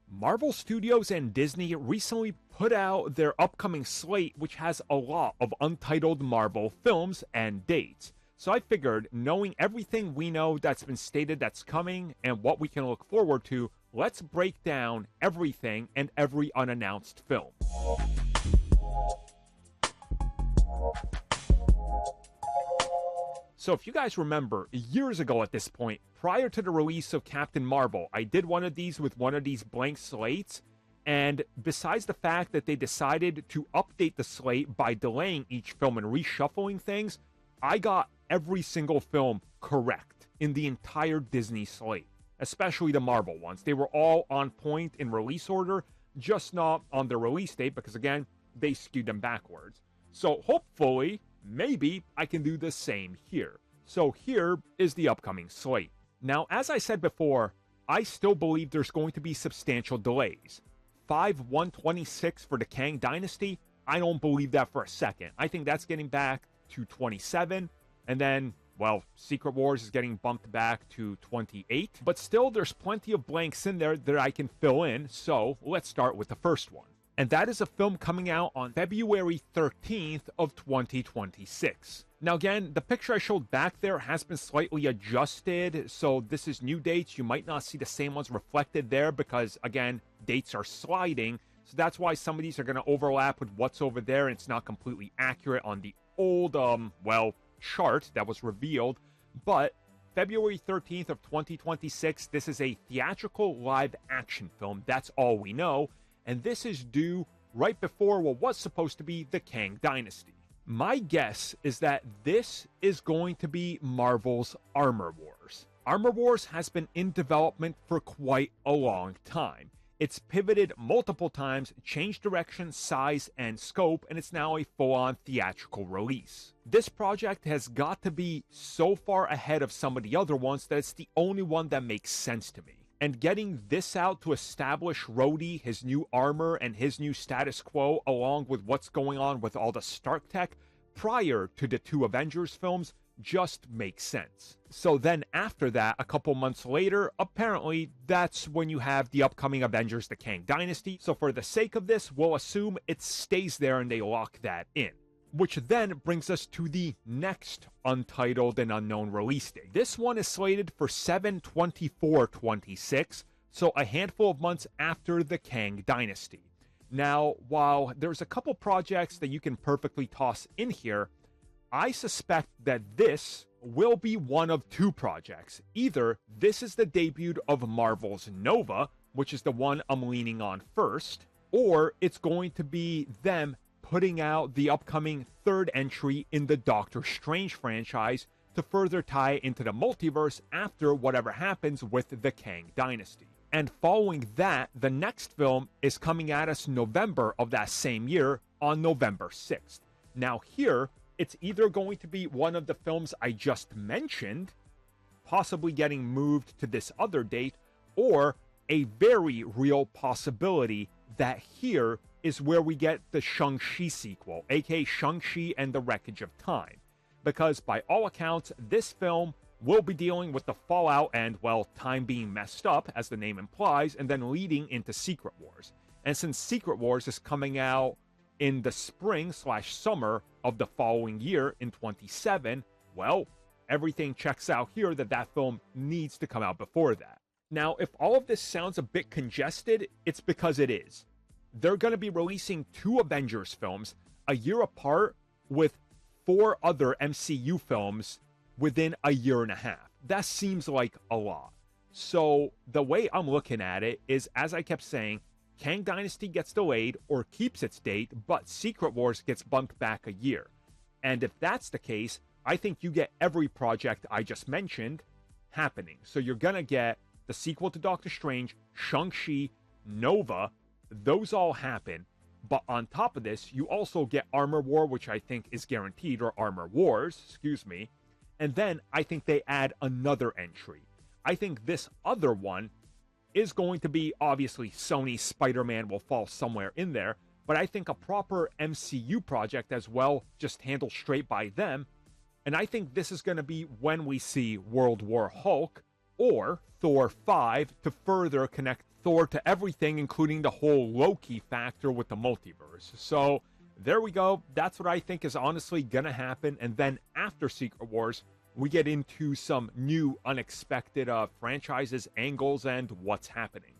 Marvel Studios and Disney recently put out their upcoming slate, which has a lot of untitled Marvel films and dates. So I figured, knowing everything we know that's been stated that's coming and what we can look forward to, let's break down everything and every unannounced film. So if you guys remember, years ago at this point, prior to the release of Captain Marvel, I did one of these with one of these blank slates, and besides the fact that they decided to update the slate by delaying each film and reshuffling things, I got every single film correct in the entire Disney slate, especially the Marvel ones. They were all on point in release order, just not on the release date because, again, they skewed them backwards. So hopefully, maybe I can do the same here. So here is the upcoming slate. Now, as I said before, I still believe there's going to be substantial delays. 5/1/26 for the Kang Dynasty, I don't believe that for a second. I think that's getting back to 27, and then, well, Secret Wars is getting bumped back to 28. But still, there's plenty of blanks in there that I can fill in, so let's start with the first one. And that is a film coming out on February 13th of 2026. Now again, the picture I showed back there has been slightly adjusted, so this is new dates. You might not see the same ones reflected there because, again, dates are sliding, so that's why some of these are going to overlap with what's over there, and it's not completely accurate on the old, chart that was revealed. But February 13th of 2026, this is a theatrical live action film. That's all we know. And this is due right before what was supposed to be the Kang Dynasty. My guess is that this is going to be Marvel's Armor Wars. Armor Wars has been in development for quite a long time. It's pivoted multiple times, changed direction, size, and scope, and it's now a full-on theatrical release. This project has got to be so far ahead of some of the other ones that it's the only one that makes sense to me. And getting this out to establish Rhodey, his new armor, and his new status quo, along with what's going on with all the Stark tech prior to the two Avengers films, just makes sense. So then after that, a couple months later, apparently that's when you have the upcoming Avengers, the Kang Dynasty. So for the sake of this, we'll assume it stays there and they lock that in. Which then brings us to the next untitled and unknown release date. This one is slated for 7/24/26, so a handful of months after the Kang Dynasty. Now, while there's a couple projects that you can perfectly toss in here, I suspect that this will be one of two projects. Either this is the debut of Marvel's Nova, which is the one I'm leaning on first, or it's going to be them putting out the upcoming third entry in the Doctor Strange franchise to further tie into the multiverse after whatever happens with the Kang Dynasty. And following that, the next film is coming at us November of that same year on November 6th. Now here, it's either going to be one of the films I just mentioned, possibly getting moved to this other date, or a very real possibility that here is where we get the Shang-Chi sequel, aka Shang-Chi and the Wreckage of Time. Because by all accounts, this film will be dealing with the fallout and, well, time being messed up, as the name implies, and then leading into Secret Wars. And since Secret Wars is coming out in the spring/summer of the following year in 27, well, everything checks out here that film needs to come out before that. Now, if all of this sounds a bit congested, it's because it is. They're going to be releasing two Avengers films a year apart with 4 other MCU films within a year and a half. That seems like a lot. So the way I'm looking at it is, as I kept saying, Kang Dynasty gets delayed or keeps its date, but Secret Wars gets bumped back a year. And if that's the case, I think you get every project I just mentioned happening. So you're going to get the sequel to Doctor Strange, Shang-Chi, Nova. Those all happen, but on top of this, you also get Armor War, which I think is guaranteed, or Armor Wars, excuse me, and then I think they add another entry. I think this other one is going to be, obviously, Sony's Spider-Man will fall somewhere in there, but I think a proper MCU project as well, just handled straight by them, and I think this is going to be when we see World War Hulk, or Thor 5 to further connect Thor to everything, including the whole Loki factor with the multiverse. So there we go. That's what I think is honestly gonna happen. And then after Secret Wars, we get into some new unexpected franchises, angles, and what's happening.